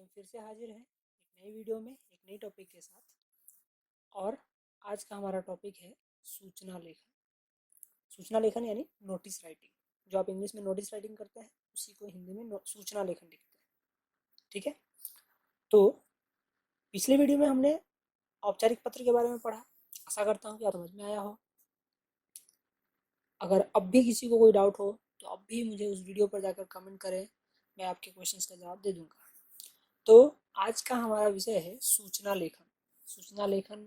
हम फिर से हाजिर हैं एक नई वीडियो में एक नई टॉपिक के साथ। और आज का हमारा टॉपिक है सूचना लेखन। सूचना लेखन यानी नोटिस राइटिंग। जो आप इंग्लिश में नोटिस राइटिंग करते हैं उसी को हिंदी में सूचना लेखन लिखते हैं। ठीक है, तो पिछले वीडियो में हमने औपचारिक पत्र के बारे में पढ़ा। आशा करता हूँ कि आप समझ में आया हो। अगर अब भी किसी को कोई डाउट हो तो अब भी मुझे उस वीडियो पर जाकर कमेंट करें, मैं आपके क्वेश्चंस का जवाब दे दूंगा। तो आज का हमारा विषय है सूचना लेखन। सूचना लेखन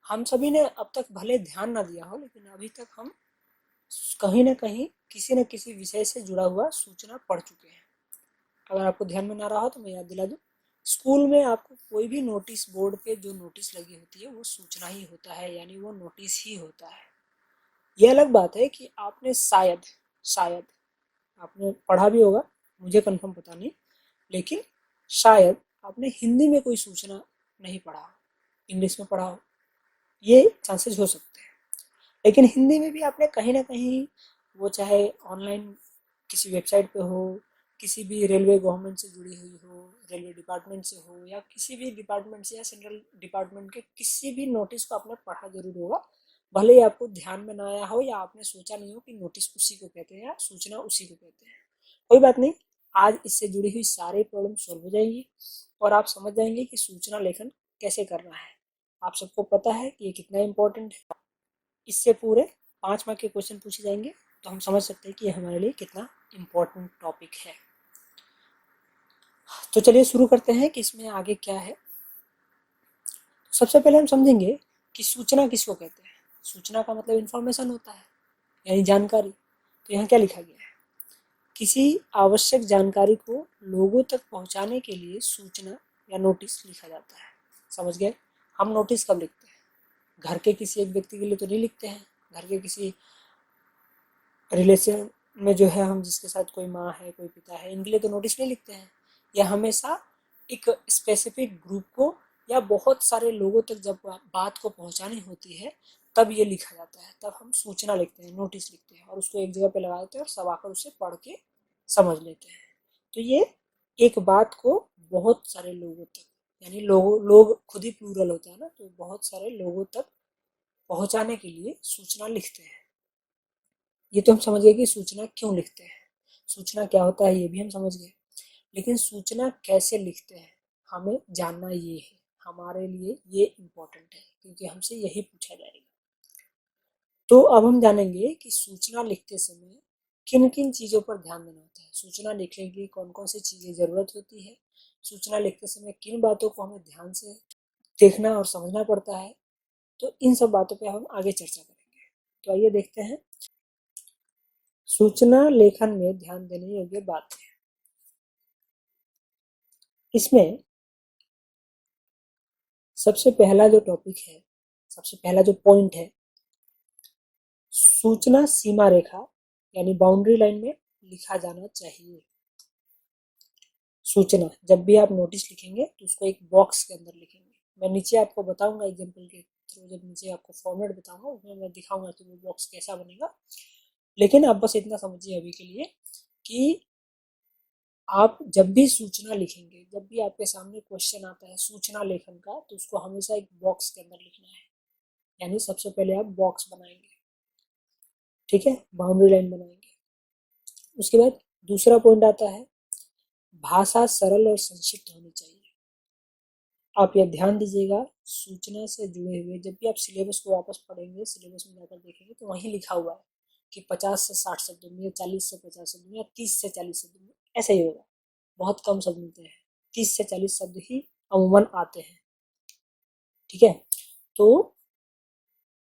हम सभी ने अब तक भले ध्यान ना दिया हो, लेकिन अभी तक हम कहीं ना कहीं किसी न किसी विषय से जुड़ा हुआ सूचना पढ़ चुके हैं। अगर आपको ध्यान में ना रहा हो तो मैं याद दिला दूं, स्कूल में आपको कोई भी नोटिस बोर्ड पे जो नोटिस लगी होती है वो सूचना ही होता है, यानी वो नोटिस ही होता है। ये अलग बात है कि आपने शायद शायद आपने पढ़ा भी होगा, मुझे कंफर्म पता नहीं, लेकिन शायद आपने हिंदी में कोई सूचना नहीं पढ़ा हो, इंग्लिश में पढ़ा हो, ये चांसेस हो सकते हैं। लेकिन हिंदी में भी आपने कहीं ना कहीं, वो चाहे ऑनलाइन किसी वेबसाइट पे हो, किसी भी रेलवे गवर्नमेंट से जुड़ी हुई हो, रेलवे डिपार्टमेंट से हो, या किसी भी डिपार्टमेंट से या सेंट्रल डिपार्टमेंट के किसी भी नोटिस को आपने पढ़ा जरूर होगा। भले ही आपको ध्यान में ना आया हो या आपने सोचा नहीं हो कि नोटिस उसी को कहते हैं या सूचना उसी को कहते हैं, कोई बात नहीं। आज इससे जुड़ी हुई सारी प्रॉब्लम सॉल्व हो जाएंगी और आप समझ जाएंगे कि सूचना लेखन कैसे करना है। आप सबको पता है कि ये कितना इम्पोर्टेंट है। इससे पूरे 5 मार्क के क्वेश्चन पूछे जाएंगे, तो हम समझ सकते हैं कि ये हमारे लिए कितना इम्पोर्टेंट टॉपिक है। तो चलिए शुरू करते हैं कि इसमें आगे क्या है। सबसे पहले हम समझेंगे कि सूचना किसको कहते हैं। सूचना का मतलब इंफॉर्मेशन होता है, यानी जानकारी। तो यहाँ क्या लिखा गया है, किसी आवश्यक जानकारी को लोगों तक पहुँचाने के लिए सूचना या नोटिस लिखा जाता है। समझ गए। हम नोटिस कब लिखते हैं? घर के किसी एक व्यक्ति के लिए तो नहीं लिखते हैं। घर के किसी रिलेशन में जो है, हम जिसके साथ कोई माँ है, कोई पिता है, इनके लिए तो नोटिस नहीं लिखते हैं। यह हमेशा एक स्पेसिफिक ग्रुप को या बहुत सारे लोगों तक जब बात को पहुंचानी होती है तब ये लिखा जाता है, तब हम सूचना लिखते हैं, नोटिस लिखते हैं और उसको एक जगह पे लगा देते हैं और सब आकर उसे पढ़ के समझ लेते हैं। तो ये एक बात को बहुत सारे लोगों तक, यानी लोग खुद ही प्लूरल होता है ना, तो बहुत सारे लोगों तक पहुंचाने के लिए सूचना लिखते हैं। ये तो हम समझ गए कि सूचना क्यों लिखते हैं, सूचना क्या होता है ये भी हम समझ गए। लेकिन सूचना कैसे लिखते हैं हमें जानना ये है, हमारे लिए ये इम्पोर्टेंट है क्योंकि हमसे यही पूछा जाएगा। तो अब हम जानेंगे कि सूचना लिखते समय किन किन चीज़ों पर ध्यान देना होता है। सूचना लिखने के लिए कौन कौन सी चीज़ें ज़रूरत होती है, सूचना लिखते समय किन बातों को हमें ध्यान से देखना और समझना पड़ता है। तो इन सब बातों पे हम आगे चर्चा करेंगे। तो आइए देखते हैं सूचना लेखन में ध्यान देने योग्य बात है। इसमें सबसे पहला जो टॉपिक है, सबसे पहला जो पॉइंट है, सूचना सीमा रेखा यानी बाउंड्री लाइन में लिखा जाना चाहिए। सूचना जब भी आप नोटिस लिखेंगे तो उसको एक बॉक्स के अंदर लिखेंगे। मैं नीचे आपको बताऊंगा एग्जांपल के थ्रू, जब नीचे आपको फॉर्मेट बताऊंगा उसमें मैं दिखाऊंगा कि वो बॉक्स कैसा बनेगा। लेकिन आप बस इतना समझिए अभी के लिए कि आप जब भी सूचना लिखेंगे, जब भी आपके सामने क्वेश्चन आता है सूचना लेखन का, तो उसको हमेशा एक बॉक्स के अंदर लिखना है। यानी सबसे पहले आप बॉक्स बनाएंगे, ठीक है, बाउंड्री लाइन बनाएंगे। उसके बाद दूसरा पॉइंट आता है, भाषा सरल और संक्षिप्त होनी चाहिए। आप यह ध्यान दीजिएगा, सूचना से जुड़े हुए जब भी आप सिलेबस को वापस पढ़ेंगे, सिलेबस में जाकर देखेंगे तो वहीं लिखा हुआ है कि 50 से 60 शब्दों में, या 40 से 50 शब्दों में, या 30 से 40 शब्दों में, ऐसा ही होगा। बहुत कम शब्द मिलते हैं, 30 से 40 शब्द ही अमूमन आते हैं, ठीक है। तो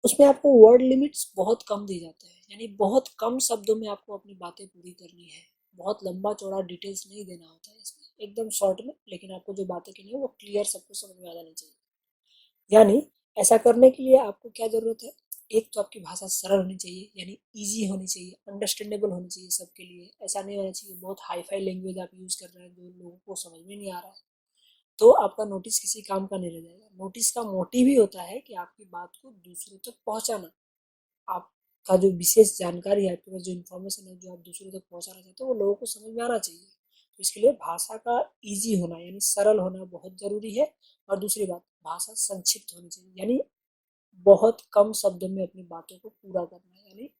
उसमें आपको वर्ड लिमिट्स बहुत कम दी जाते हैं, यानी बहुत कम शब्दों में आपको अपनी बातें पूरी करनी है। बहुत लंबा चौड़ा डिटेल्स नहीं देना होता है इसमें, एकदम शॉर्ट में, लेकिन आपको जो बातें करनी है वो क्लियर सबको समझ में आ जानी चाहिए। यानी ऐसा करने के लिए आपको क्या जरूरत है, एक तो आपकी भाषा सरल होनी चाहिए, यानी इजी होनी चाहिए, अंडरस्टैंडेबल होनी चाहिए सबके लिए। ऐसा नहीं होना चाहिए बहुत हाई फाई लैंग्वेज आप यूज कर रहे हैं जो लोगों को समझ में नहीं आ रहा है, तो आपका नोटिस किसी काम का नहीं रह जाएगा। नोटिस का मोटिव ही होता है कि आपकी बात को दूसरों तक पहुंचाना। आपका जो विशेष जानकारी है, आपके पास जो इन्फॉर्मेशन है जो आप दूसरों तक पहुंचाना चाहते हो वो लोगों को समझ में आना चाहिए। तो इसके लिए भाषा का ईजी होना यानी सरल होना बहुत जरूरी है। और दूसरी बात, भाषा संक्षिप्त होनी चाहिए, यानी बहुत कम शब्दों में अपनी बातों को पूरा करना है, यानी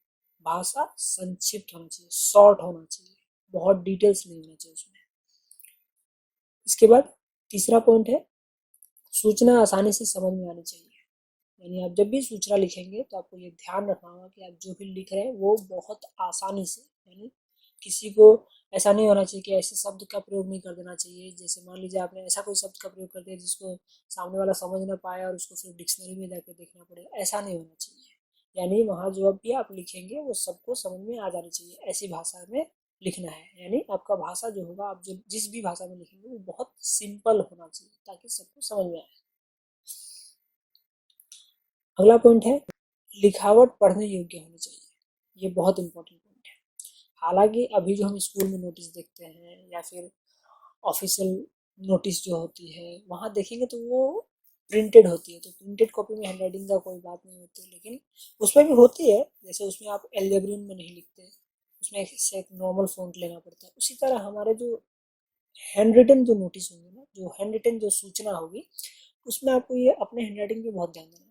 भाषा संक्षिप्त होना चाहिए, शॉर्ट होना चाहिए, बहुत डिटेल्स नहीं होना चाहिए उसमें। इसके बाद तीसरा पॉइंट है, सूचना आसानी से समझ में आनी चाहिए। यानी आप जब भी सूचना लिखेंगे तो आपको ये ध्यान रखना होगा कि आप जो भी लिख रहे हैं वो बहुत आसानी से, यानी किसी को ऐसा नहीं होना चाहिए कि ऐसे शब्द का प्रयोग नहीं कर देना चाहिए। जैसे मान लीजिए आपने ऐसा कोई शब्द का प्रयोग कर दिया जिसको सामने वाला समझ ना पाए और उसको फिर डिक्शनरी में जाके देखना पड़े, ऐसा नहीं होना चाहिए। यानी वहाँ जो भी आप लिखेंगे वो सबको समझ में आ जानी चाहिए, ऐसी भाषा में लिखना है। यानी आपका भाषा जो होगा, आप जो जिस भी भाषा में लिखेंगे वो बहुत सिंपल होना चाहिए ताकि सबको समझ में आए। अगला पॉइंट है, लिखावट पढ़ने योग्य होनी चाहिए। ये बहुत इंपॉर्टेंट पॉइंट है। हालांकि अभी जो हम स्कूल में नोटिस देखते हैं या फिर ऑफिशियल नोटिस जो होती है वहाँ देखेंगे तो वो प्रिंटेड होती है, तो प्रिंटेड कॉपी में हैंडराइटिंग का कोई बात नहीं होती, लेकिन उसमें भी होती है। जैसे उसमें आप एल्जेब्रिन में नहीं लिखते, उसमें एक नॉर्मल फ़ॉन्ट लेना पड़ता है। उसी तरह हमारे जो हैंड रिटन जो नोटिस होंगे ना, जो हैंड रिटन जो सूचना होगी, उसमें आपको ये अपने हैंड राइटिंग पे बहुत ध्यान देना होगा।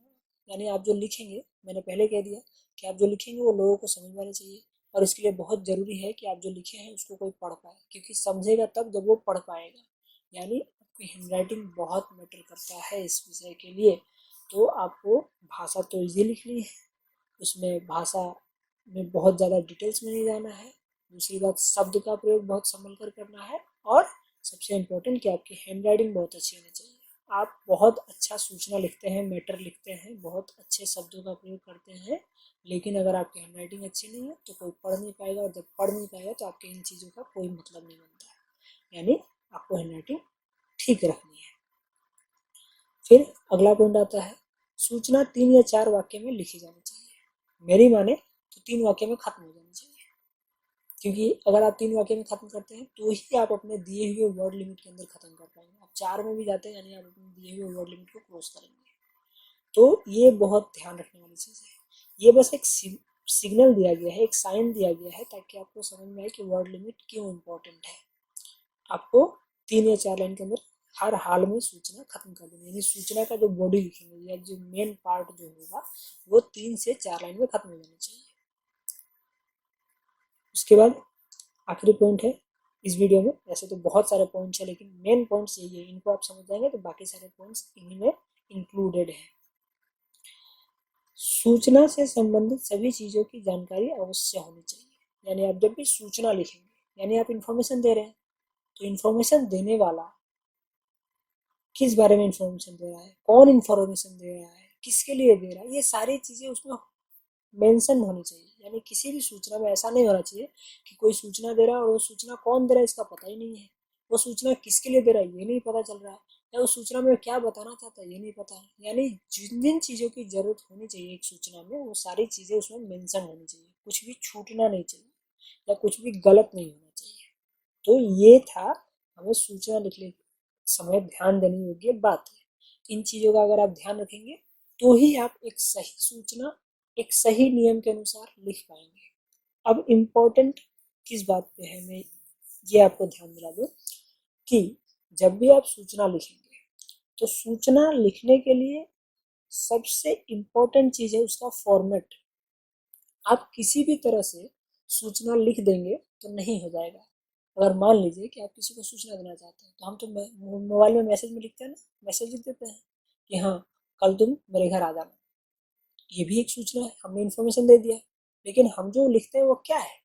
यानी आप जो लिखेंगे, मैंने पहले कह दिया कि आप जो लिखेंगे वो लोगों को समझ में आनी चाहिए, और इसके लिए बहुत ज़रूरी है कि आप जो लिखे हैं उसको कोई पढ़ पाए, क्योंकि समझेगा तब जब वो पढ़ पाएगा। यानी आपकी हैंड राइटिंग बहुत मैटर करता है इस विषय के लिए। तो आपको भाषा तो ईजी लिखनी है, उसमें भाषा में बहुत ज़्यादा डिटेल्स में नहीं जाना है। दूसरी बात, शब्द का प्रयोग बहुत संभल कर करना है। और सबसे इम्पोर्टेंट कि आपकी हैंड राइटिंग बहुत अच्छी होनी चाहिए। आप बहुत अच्छा सूचना लिखते हैं, मैटर लिखते हैं, बहुत अच्छे शब्दों का प्रयोग करते हैं, लेकिन अगर आपकी हैंड राइटिंग अच्छी नहीं है तो कोई पढ़ नहीं पाएगा, और जब पढ़ नहीं पाएगा तो आपके इन चीज़ों का कोई मतलब नहीं बनता है। यानी आपको हैंड राइटिंग ठीक रखनी है। फिर अगला पॉइंट आता है, सूचना 3 या 4 वाक्य में लिखी जानी चाहिए। मेरी माने तो 3 वाक्य में खत्म हो जानी चाहिए, क्योंकि अगर आप 3 वाक्य में खत्म करते हैं तो ही आप अपने दिए हुए वर्ड लिमिट के अंदर खत्म कर पाएंगे। आप 4 में भी जाते हैं यानी आप अपने दिए हुए वर्ड लिमिट को क्रॉस करेंगे। तो ये बहुत ध्यान रखने वाली चीज़ है। ये बस एक सिग्नल दिया गया है, एक साइन दिया गया है, ताकि आपको समझ में आए कि वर्ड लिमिट क्यों इम्पोर्टेंट है। आपको 3 या 4 लाइन के अंदर हर हाल में सूचना खत्म कर देनी, यानी सूचना का जो बॉडी लिखेंगे या जो मेन पार्ट जो होगा वो 3 से 4 लाइन में खत्म हो जाना चाहिए। उसके बाद आखिरी पॉइंट है इस वीडियो में, वैसे तो बहुत सारे पॉइंट्स है लेकिन मेन पॉइंट्स यही है, इनको आप समझ जाएंगे तो बाकी सारे पॉइंट्स इन्हीं में इंक्लूडेड है। सूचना से संबंधित सभी चीज़ों की जानकारी अवश्य होनी चाहिए। यानी आप जब भी सूचना लिखेंगे, यानी आप इंफॉर्मेशन दे रहे हैं, तो इंफॉर्मेशन देने वाला किस बारे में इंफॉर्मेशन दे रहा है, कौन इंफॉर्मेशन दे रहा है, किसके लिए दे रहा है, ये सारी चीज़ें उसमें मेंशन होनी चाहिए। यानी किसी भी सूचना में ऐसा नहीं होना चाहिए कि कोई सूचना दे रहा है और वो सूचना कौन दे रहा है इसका पता ही नहीं है, वो सूचना किसके लिए दे रहा है ये नहीं पता चल रहा है, या उस सूचना में क्या बताना चाहता है ये नहीं पता है। यानी जिन जिन चीज़ों की जरूरत होनी चाहिए एक सूचना में, वो सारी चीज़ें उसमें मेंशन होनी चाहिए, कुछ भी छूटना नहीं चाहिए या कुछ भी गलत नहीं होना चाहिए। तो ये था हमें सूचना लिखने समय ध्यान देने योग्य बात है। इन चीज़ों का अगर आप ध्यान रखेंगे तो ही आप एक सही सूचना एक सही नियम के अनुसार लिख पाएंगे। अब इम्पोर्टेंट किस बात पे है, मैं ये आपको ध्यान दिला दूं कि जब भी आप सूचना लिखेंगे तो सूचना लिखने के लिए सबसे इम्पोर्टेंट चीज़ है उसका फॉर्मेट। आप किसी भी तरह से सूचना लिख देंगे तो नहीं हो जाएगा। अगर मान लीजिए कि आप किसी को सूचना देना चाहते हैं तो हम तो मोबाइल में मैसेज में लिखते हैं ना, मैसेज लिख देते हैं कि हाँ कल तुम मेरे घर आ जाना, ये भी एक सूचना है, हमने इन्फॉर्मेशन दे दिया। लेकिन हम जो लिखते हैं वो क्या है,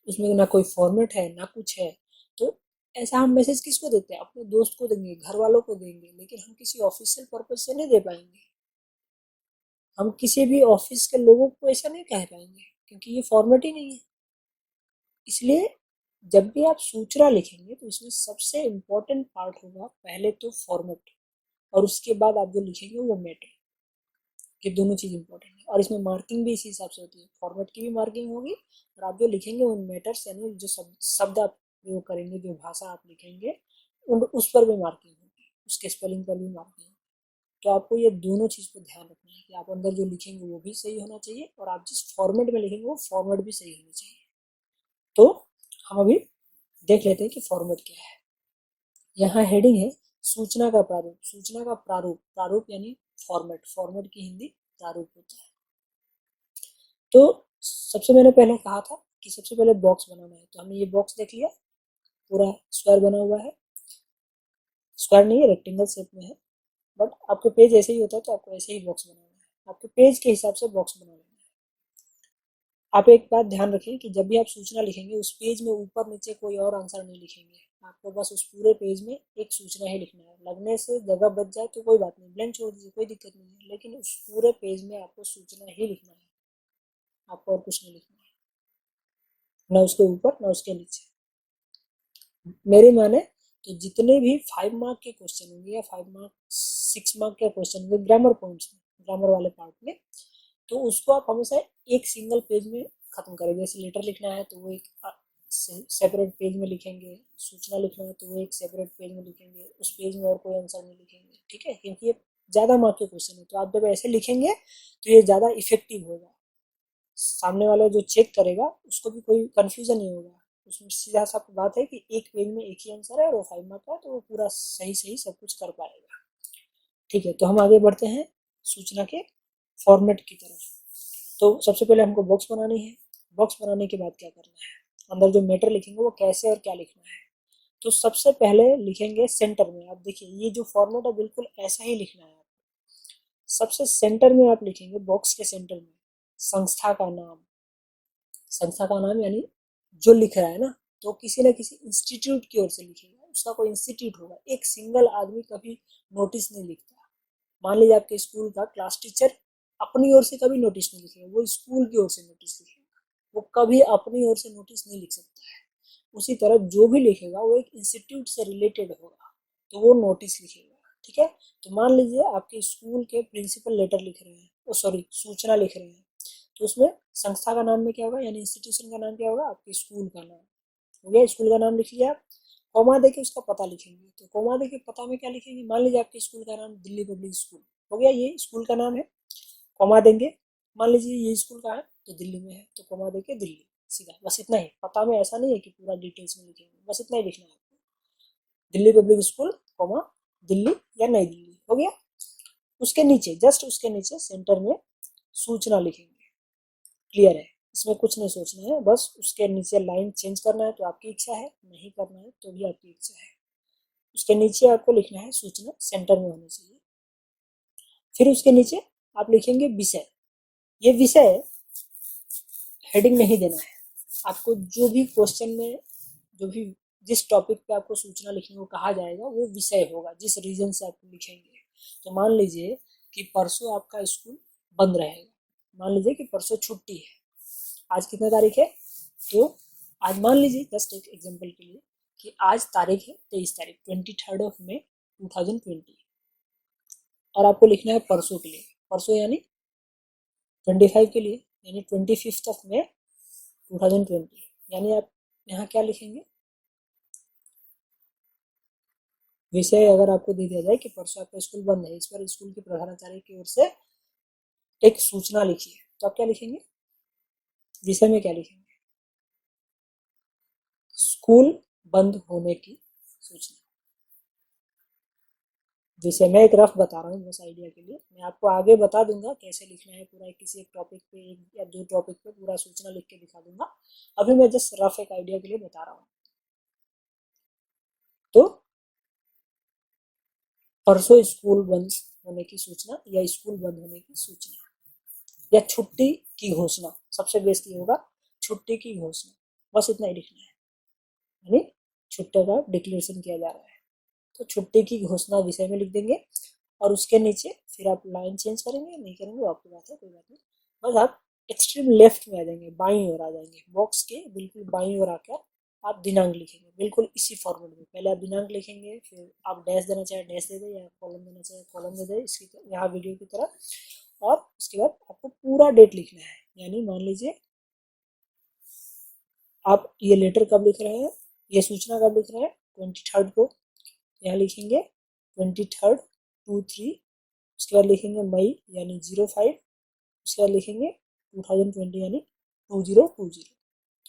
उसमें ना कोई फॉर्मेट है ना कुछ है। तो ऐसा हम मैसेज किसको देते हैं, अपने दोस्त को देंगे, घर वालों को देंगे, लेकिन हम किसी ऑफिशियल पर्पज से नहीं दे पाएंगे। हम किसी भी ऑफिस के लोगों को ऐसा नहीं कह पाएंगे क्योंकि ये फॉर्मेट ही नहीं है। इसलिए जब भी आप सूचना लिखेंगे तो इसमें सबसे इम्पोर्टेंट पार्ट होगा पहले तो फॉर्मेट, और उसके बाद आप जो लिखेंगे वो मैटर। ये दोनों चीज़ इंपॉर्टेंट है, और इसमें मार्किंग भी इसी हिसाब से होती है। फॉर्मेट की भी मार्किंग होगी और आप जो लिखेंगे उन मैटर्स यानी जो शब्द आप प्रयोग करेंगे, जो भाषा आप लिखेंगे उन उस पर भी मार्किंग होगी, उसके स्पेलिंग पर भी मार्किंग होगी। तो आपको ये दोनों चीज़ को ध्यान रखना है कि आप अंदर जो लिखेंगे वो भी सही होना चाहिए, और आप जिस फॉर्मेट में लिखेंगे वो फॉर्मेट भी सही होनी चाहिए। तो हम अभी देख लेते हैं कि फॉर्मेट क्या है। यहाँ हेडिंग है सूचना का प्रारूप। सूचना का प्रारूप, प्रारूप यानी फॉर्मेट, फॉर्मेट की हिंदी प्रारूप होता है। तो सबसे मैंने पहले कहा था कि सबसे पहले बॉक्स बनाना है, तो हमने ये बॉक्स देख लिया, पूरा स्क्वायर बना हुआ है, स्क्वायर नहीं है, रेक्टेंगल शेप में है, बट आपके पेज ऐसे ही होता है तो आपको ऐसे ही बॉक्स बनाना है, आपके पेज के हिसाब से बॉक्स बना लेना है। आप एक बात ध्यान रखें कि जब भी आप सूचना लिखेंगे उस पेज में ऊपर नीचे कोई और आंसर नहीं लिखेंगे, आपको बस उस पूरे पेज में एक सूचना ही लिखना है। लगने से जगह बच जाए तो कोई बात नहीं, ब्लैंक छोड़ दीजिए, कोई दिक्कत नहीं है, लेकिन उस पूरे पेज में आपको सूचना ही लिखना है, आपको और कुछ नहीं लिखना है, ना उसके ऊपर ना उसके नीचे। मेरी माने तो जितने भी 5 मार्क के क्वेश्चन होंगे या 5 मार्क 6 मार्क के क्वेश्चन होंगे ग्रामर पॉइंट्स में, ग्रामर वाले पार्ट में, तो उसको आप हमेशा एक सिंगल पेज में खत्म करेंगे। जैसे लेटर लिखना है तो वो एक सेपरेट पेज में लिखेंगे, सूचना लिखना है तो वो एक सेपरेट पेज में लिखेंगे, उस पेज में और कोई आंसर नहीं लिखेंगे, ठीक है, क्योंकि ये ज़्यादा मार्क के क्वेश्चन है। तो आप जब ऐसे लिखेंगे तो ये ज़्यादा इफेक्टिव होगा, सामने वाला जो चेक करेगा उसको भी कोई कंफ्यूजन नहीं होगा, उसमें सीधा सा बात है कि एक पेज में एक ही आंसर है और वो 5 मार्क का, तो वो पूरा सही सही सब कुछ कर पाएगा। ठीक है, तो हम आगे बढ़ते हैं सूचना के फॉर्मेट की तरफ। तो सबसे पहले हमको बॉक्स बनानी है। बॉक्स बनाने के बाद क्या करना है, अंदर जो मैटर लिखेंगे वो कैसे और क्या लिखना है। तो सबसे पहले लिखेंगे सेंटर में। आप देखिए ये जो फॉर्मेट है बिल्कुल ऐसा ही लिखना है आपको। सबसे सेंटर में आप लिखेंगे, बॉक्स के सेंटर में संस्था का नाम। संस्था का नाम यानी जो लिख रहा है ना, तो किसी न किसी इंस्टीट्यूट की ओर से लिखेगा, उसका कोई इंस्टीट्यूट होगा। एक सिंगल आदमी कभी नोटिस नहीं लिखता। मान लीजिए आपके स्कूल का क्लास टीचर अपनी ओर से कभी नोटिस नहीं लिखेगा, वो स्कूल की ओर से नोटिस लिखेगा, वो कभी अपनी ओर से नोटिस नहीं लिख सकता है। उसी तरह जो भी लिखेगा वो एक इंस्टीट्यूट से रिलेटेड होगा, तो वो नोटिस लिखेगा, ठीक है। तो मान लीजिए आपके स्कूल के प्रिंसिपल लेटर लिख रहे हैं, ओ सॉरी सूचना लिख रहे हैं, तो उसमें संस्था का नाम में क्या होगा, यानी इंस्टीट्यूशन का नाम क्या होगा, आपके स्कूल का नाम हो गया। स्कूल का नाम लिख लिया आप, कॉमा देके उसका पता लिखेंगे। तो कॉमा देके पता में क्या लिखेंगे, मान लीजिए आपके स्कूल का नाम दिल्ली पब्लिक स्कूल हो गया, ये स्कूल का नाम है, कॉमा देंगे। मान लीजिए ये स्कूल का है तो दिल्ली में है, तो कॉमा देके दिल्ली, सीधा, बस इतना ही। पता में ऐसा नहीं है कि पूरा डिटेल्स में लिखेंगे, बस इतना ही लिखना है आपको, Delhi public school comma Delhi या नई दिल्ली हो गया। उसके नीचे, जस्ट उसके नीचे सेंटर में सूचना लिखेंगे। क्लियर है, इसमें कुछ नहीं सोचना है, बस उसके नीचे लाइन चेंज करना है तो आपकी इच्छा है, नहीं करना है तो भी आपकी इच्छा है। उसके नीचे आपको लिखना है सूचना सेंटर में होनी चाहिए। फिर उसके नीचे आप लिखेंगे विषय। ये विषय हेडिंग नहीं देना है आपको, जो भी क्वेश्चन में जो भी जिस टॉपिक पे आपको सूचना लिखने को कहा जाएगा वो विषय होगा, जिस रीजन से आप लिखेंगे। तो मान लीजिए कि परसों आपका स्कूल बंद रहेगा, मान लीजिए कि परसों छुट्टी है, आज कितना तारीख है, तो आज मान लीजिए जस्ट एक एग्जांपल के लिए कि आज तारीख है 23 तारीख 23 मई 2020, और आपको लिखना है परसों के लिए, परसों यानी 25 के लिए, यानी 25 मई 2020, यानी आप यहाँ क्या लिखेंगे, विषय अगर आपको दे दिया जाए कि परसों आपका स्कूल बंद है, इस पर स्कूल की प्रधानाचार्य की ओर से एक सूचना लिखी है, तो आप क्या लिखेंगे, विषय में क्या लिखेंगे, स्कूल बंद होने की सूचना। विषय मैं एक रफ बता रहा हूँ बस आइडिया के लिए, मैं आपको आगे बता दूंगा कैसे लिखना है पूरा, किसी एक टॉपिक पे एक या दो टॉपिक पे पूरा सूचना लिख के दिखा दूंगा, अभी मैं जस्ट रफ एक आइडिया के लिए बता रहा हूँ। तो परसों स्कूल बंद होने की सूचना या स्कूल बंद होने की सूचना या छुट्टी की घोषणा, सबसे बेस्ट ये होगा छुट्टी की घोषणा, बस इतना ही लिखना है, यानी छुट्टी का डिक्लेरेशन किया जा रहा है, तो छुट्टी की घोषणा विषय में लिख देंगे। और उसके नीचे फिर आप लाइन चेंज करेंगे, नहीं करेंगे वो आपकी बात है, कोई बात नहीं, बस आप एक्सट्रीम लेफ्ट में आ जाएंगे, बाईं ओर आ जाएंगे, बॉक्स के बिल्कुल बाईं ओर आकर आप दिनांक लिखेंगे, बिल्कुल इसी फॉर्मेट में। पहले आप दिनांक लिखेंगे, फिर आप डैश देना चाहे डैश दे दे, या कॉलम देना चाहे कॉलम दे दे, इसकी यहाँ वीडियो की तरह। और उसके बाद आपको पूरा डेट लिखना है, यानी मान लीजिए आप ये लेटर कब लिख रहे हैं, ये सूचना कब लिख रहे हैं, 23 को, यहाँ लिखेंगे 23/2/3, उसके बाद लिखेंगे मई यानी 05, उसके बाद लिखेंगे 2020 यानी 2020।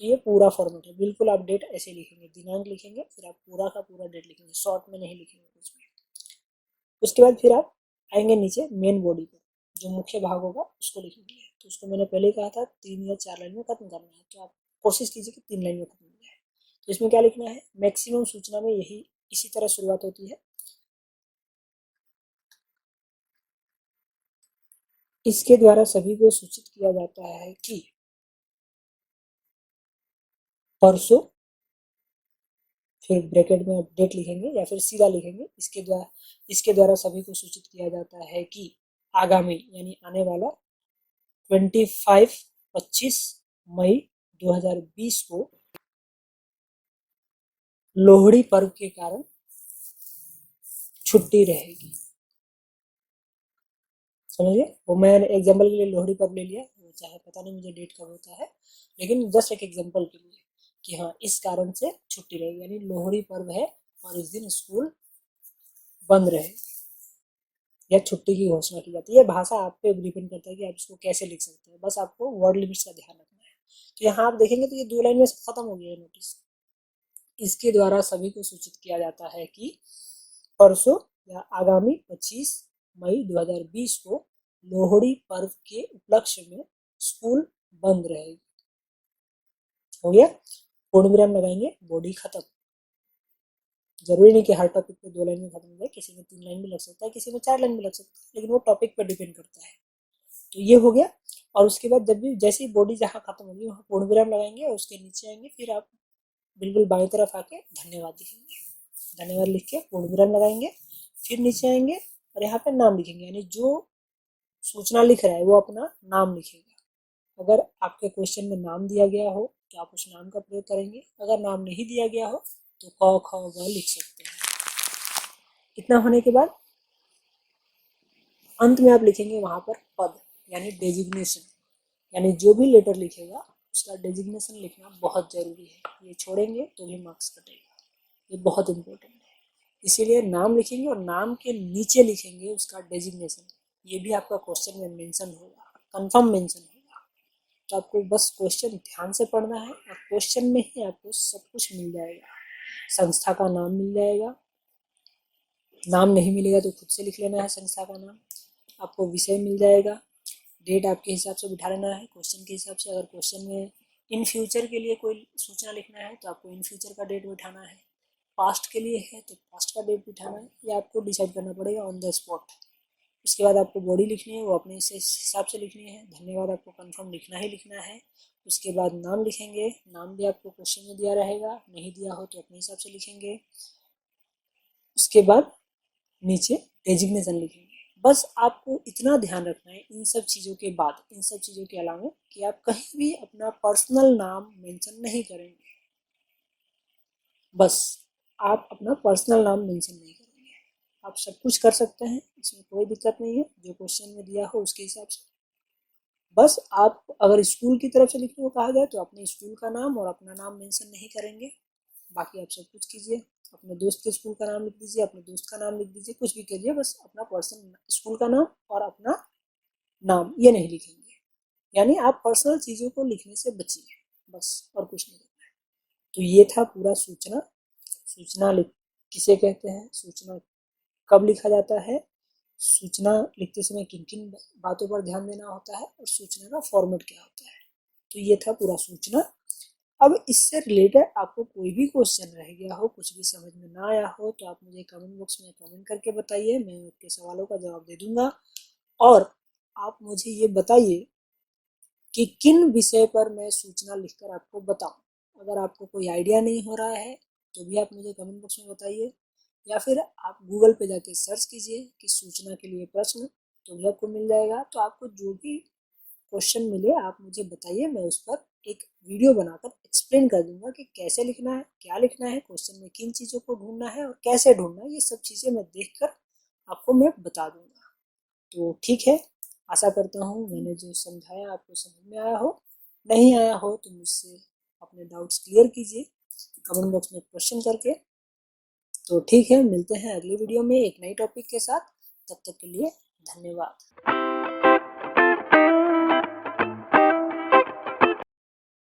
तो ये पूरा फॉर्मेट है, बिल्कुल आप डेट ऐसे लिखेंगे, दिनांक लिखेंगे, फिर आप पूरा का पूरा डेट लिखेंगे, शॉर्ट में नहीं लिखेंगे कुछ भी। उसके बाद फिर आप आएंगे नीचे मेन बॉडी पर, जो मुख्य भाग होगा उसको लिखेंगे। तो उसको मैंने पहले ही कहा था 3 या 4 लाइन में खत्म करना है, तो आप कोशिश कीजिए कि 3 लाइन में खत्म हो जाए। तो इसमें क्या लिखना है, मैक्सिमम सूचना में यही इसी तरह शुरुआत होती है। इसके द्वारा सभी को सूचित किया जाता है कि परसों, फिर ब्रैकेट में आप डेट लिखेंगे या फिर सीधा लिखेंगे, इसके द्वारा सभी को सूचित किया जाता है कि आगामी यानी आने वाला 25 मई 2020 को लोहड़ी पर्व के कारण छुट्टी रहेगी। समझिए, वो मैंने एग्जाम्पल के लिए लोहड़ी पर्व ले लिया, चाहे पता नहीं मुझे डेट कब होता है, लेकिन जस्ट एक एग्जाम्पल के लिए कि हाँ इस कारण से छुट्टी रहेगी, यानी लोहड़ी पर्व है और इस दिन स्कूल बंद रहेगी या छुट्टी की घोषणा की जाती है। भाषा आप पे डिपेंड करता है कि आप इसको कैसे लिख सकते हैं, बस आपको वर्ड लिमिट्स का ध्यान रखना है। तो यहाँ आप देखेंगे तो ये 2 लाइन में खत्म हो गया है नोटिस। इसके द्वारा सभी को सूचित किया जाता है कि परसों या आगामी 25 मई 2020 को लोहड़ी पर्व के उपलक्ष्य में स्कूल बंद रहेगी। हो गया, पूर्ण विराम लगाएंगे, बॉडी खत्म। जरूरी नहीं कि हर टॉपिक पे 2 लाइन में खत्म हो जाए, किसी में 3 लाइन भी लग सकता है, किसी में 4 लाइन भी लग सकता है, लेकिन वो टॉपिक पर डिपेंड करता है। तो ये हो गया। और उसके बाद जब भी जैसे ही बॉडी जहाँ खत्म होगी वहाँ पूर्ण विराम लगाएंगे और उसके नीचे आएंगे, फिर आप बिल्कुल बाईं तरफ आके धन्यवाद लिखेंगे, धन्यवाद लिख के पूर्ण विराम लगाएंगे, फिर नीचे आएंगे और यहाँ पे नाम लिखेंगे, यानी जो सूचना लिख रहा है वो अपना नाम लिखेगा। अगर आपके क्वेश्चन में नाम दिया गया हो तो आप उस नाम का प्रयोग करेंगे, अगर नाम नहीं दिया गया हो तो क ख ग लिख सकते हैं। इतना होने के बाद अंत में आप लिखेंगे वहां पर पद यानी डेजिग्नेशन, यानी जो भी लेटर लिखेगा उसका डेजिग्नेशन लिखना बहुत जरूरी है। ये छोड़ेंगे तो भी मार्क्स कटेगा, ये बहुत इंपॉर्टेंट है। इसीलिए नाम लिखेंगे और नाम के नीचे लिखेंगे उसका डेजिग्नेशन। ये भी आपका क्वेश्चन में मेंशन होगा, कंफर्म मेंशन होगा। तो आपको बस क्वेश्चन ध्यान से पढ़ना है और क्वेश्चन में ही आपको सब कुछ मिल जाएगा। संस्था का नाम मिल जाएगा, नाम नहीं मिलेगा तो खुद से लिख लेना है संस्था का नाम। आपको विषय मिल जाएगा, डेट आपके हिसाब से बिठा लेना है क्वेश्चन के हिसाब से। अगर क्वेश्चन में इन फ्यूचर के लिए कोई सूचना लिखना है तो आपको इन फ्यूचर का डेट बिठाना है, पास्ट के लिए है तो पास्ट का डेट बिठाना है, या आपको डिसाइड करना पड़ेगा ऑन द स्पॉट। उसके बाद आपको बॉडी लिखनी है, वो अपने से हिसाब से लिखनी है, धन्यवाद आपको कंफर्म लिखना ही लिखना है। उसके बाद नाम लिखेंगे, नाम भी आपको क्वेश्चन में दिया रहेगा, नहीं दिया हो तो अपने हिसाब से लिखेंगे। उसके बाद नीचे डेजिग्नेशन लिखेंगे। बस आपको इतना ध्यान रखना है इन सब चीज़ों के बाद, इन सब चीज़ों के अलावा, कि आप कहीं भी अपना पर्सनल नाम मेंशन नहीं करेंगे। बस आप अपना पर्सनल नाम मेंशन नहीं करेंगे। आप सब कुछ कर सकते हैं, इसमें कोई दिक्कत नहीं है, जो क्वेश्चन में दिया हो उसके हिसाब से। बस आप अगर स्कूल की तरफ से लिखने को कहा जाए तो अपने स्कूल का नाम और अपना नाम मेंशन नहीं करेंगे। बाकी आप सब कुछ कीजिए, अपने दोस्त के स्कूल का नाम लिख दीजिए, अपने दोस्त का नाम लिख दीजिए, कुछ भी कीजिए, बस अपना पर्सनल स्कूल का नाम और अपना नाम ये नहीं लिखेंगे। यानी आप पर्सनल चीज़ों को लिखने से बचिए, बस और कुछ नहीं करना है। तो ये था पूरा सूचना। सूचना किसे कहते हैं, सूचना कब लिखा जाता है, सूचना लिखते समय किन किन बातों पर ध्यान देना होता है और सूचना का फॉर्मेट क्या होता है। तो ये था पूरा सूचना। अब इससे रिलेटेड आपको कोई भी क्वेश्चन रह गया हो, कुछ भी समझ में ना आया हो, तो आप मुझे कमेंट बॉक्स में कमेंट करके बताइए, मैं आपके सवालों का जवाब दे दूंगा। और आप मुझे ये बताइए कि किन विषय पर मैं सूचना लिखकर आपको बताऊं। अगर आपको कोई आइडिया नहीं हो रहा है तो भी आप मुझे कमेंट बॉक्स में बताइए, या फिर आप गूगल पे जाके सर्च कीजिए कि सूचना के लिए प्रश्न, तो भी आपको मिल जाएगा। तो आपको जो भी क्वेश्चन मिले आप मुझे बताइए, मैं उस पर एक वीडियो बनाकर एक्सप्लेन कर दूंगा कि कैसे लिखना है, क्या लिखना है, क्वेश्चन में किन चीज़ों को ढूंढना है और कैसे ढूंढना है, ये सब चीज़ें मैं देखकर आपको मैं बता दूंगा। तो ठीक है, आशा करता हूँ मैंने जो समझाया आपको समझ में आया हो। नहीं आया हो तो मुझसे अपने डाउट्स क्लियर कीजिए कमेंट बॉक्स में क्वेश्चन करके। तो ठीक है, मिलते हैं अगली वीडियो में एक नई टॉपिक के साथ। तब तक के लिए धन्यवाद।